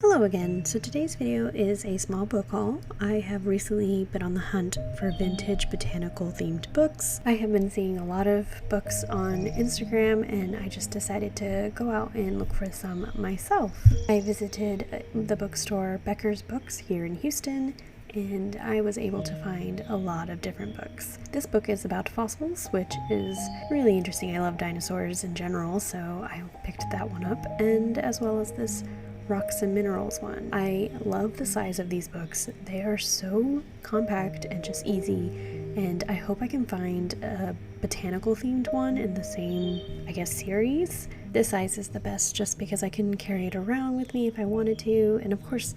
Hello again. So today's video is a small book haul. I have recently been on the hunt for vintage botanical themed books. I have been seeing a lot of books on Instagram and I just decided to go out and look for some myself. I visited the bookstore Becker's Books here in Houston and I was able to find a lot of different books. This book is about fossils, which is really interesting. I love dinosaurs in general, so I picked that one up, and as well as this Rocks and Minerals one. I love the size of these books. They are so compact and just easy, and I hope I can find a botanical themed one in the same, series. This size is the best just because I can carry it around with me if I wanted to, and of course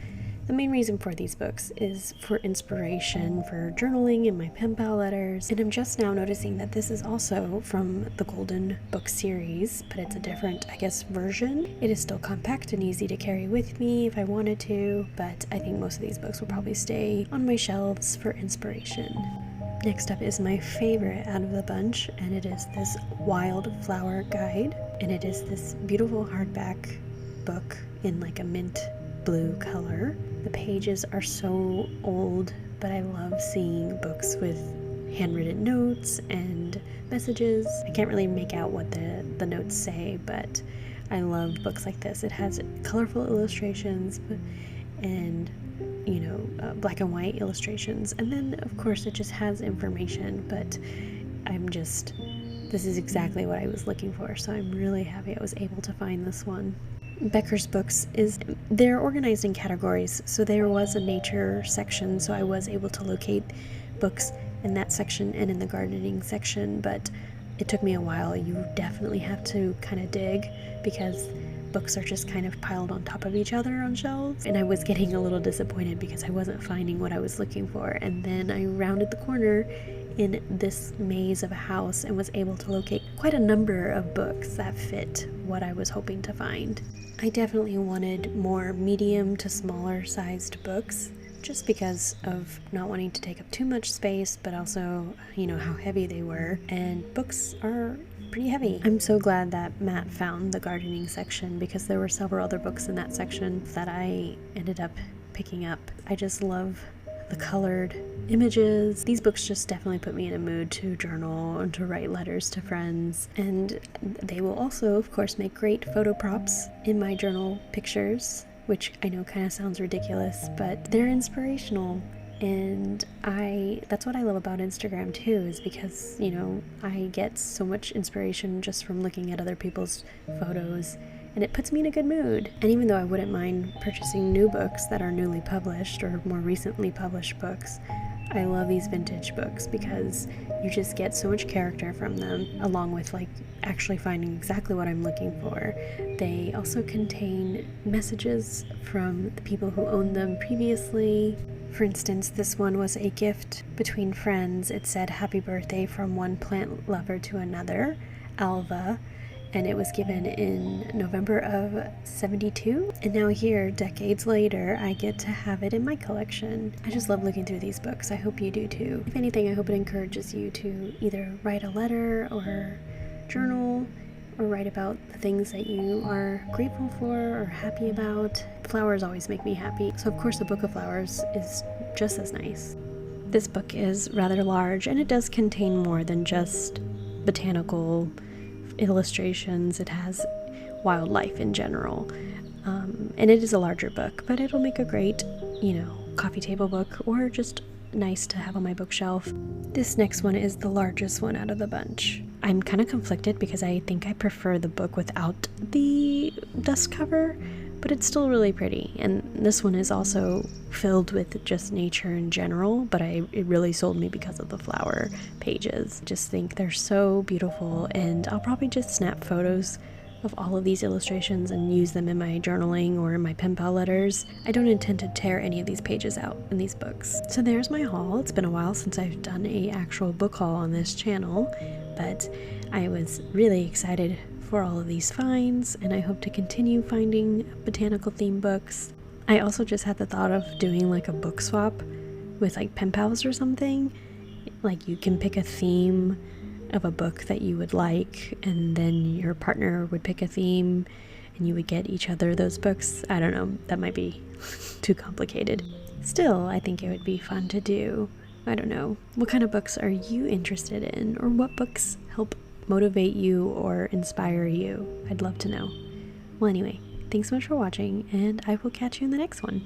the main reason for these books is for inspiration for journaling and my pen pal letters. And I'm just now noticing that this is also from the Golden Book series, but it's a different, version. It is still compact and easy to carry with me if I wanted to, but I think most of these books will probably stay on my shelves for inspiration. Next up is my favorite out of the bunch, and it is this Wildflower Guide, and it is this beautiful hardback book in like a mint blue color. The pages are so old, but I love seeing books with handwritten notes and messages. I can't really make out what the notes say, but I love books like this. It has colorful illustrations and black and white illustrations, and then of course it just has information, but this is exactly what I was looking for, so I'm really happy I was able to find this one. Becker's Books they're organized in categories, so there was a nature section, so I was able to locate books in that section and in the gardening section, but it took me a while. You definitely have to kind of dig because books are just kind of piled on top of each other on shelves, and I was getting a little disappointed because I wasn't finding what I was looking for. And then I rounded the corner in this maze of a house and was able to locate quite a number of books that fit what I was hoping to find. I definitely wanted more medium to smaller sized books just because of not wanting to take up too much space, but also, how heavy they were, and books are pretty heavy. I'm so glad that Matt found the gardening section because there were several other books in that section that I ended up picking up. I just love the colored images. These books just definitely put me in a mood to journal and to write letters to friends, and they will also of course make great photo props in my journal pictures, which I know kind of sounds ridiculous, but they're inspirational. And that's what I love about Instagram too, is because I get so much inspiration just from looking at other people's photos, and it puts me in a good mood. And even though I wouldn't mind purchasing new books that are newly published or more recently published books, I love these vintage books because you just get so much character from them, along with actually finding exactly what I'm looking for. They also contain messages from the people who owned them previously. For instance, this one was a gift between friends. It said, "Happy birthday from one plant lover to another, Alva," and it was given in November of '72. And now here, decades later, I get to have it in my collection. I just love looking through these books. I hope you do too. If anything, I hope it encourages you to either write a letter or journal, or write about the things that you are grateful for or happy about. Flowers always make me happy, so of course a book of flowers is just as nice. This book is rather large, and it does contain more than just botanical illustrations. It has wildlife in general, and it is a larger book, but it'll make a great coffee table book, or just nice to have on my bookshelf. This next one is the largest one out of the bunch. I'm kind of conflicted because I think I prefer the book without the dust cover, but it's still really pretty. And this one is also filled with just nature in general, but it really sold me because of the flower pages. Just think they're so beautiful, and I'll probably just snap photos of all of these illustrations and use them in my journaling or in my pen pal letters. I don't intend to tear any of these pages out in these books. So there's my haul. It's been a while since I've done an actual book haul on this channel, but I was really excited for all of these finds, and I hope to continue finding botanical themed books. I also just had the thought of doing a book swap with pen pals or something. You can pick a theme of a book that you would like, and then your partner would pick a theme, and you would get each other those books. I don't know, that might be too complicated. Still, I think it would be fun to do. I don't know, what kind of books are you interested in, or what books help motivate you or inspire you? I'd love to know. Well, anyway, thanks so much for watching, and I will catch you in the next one.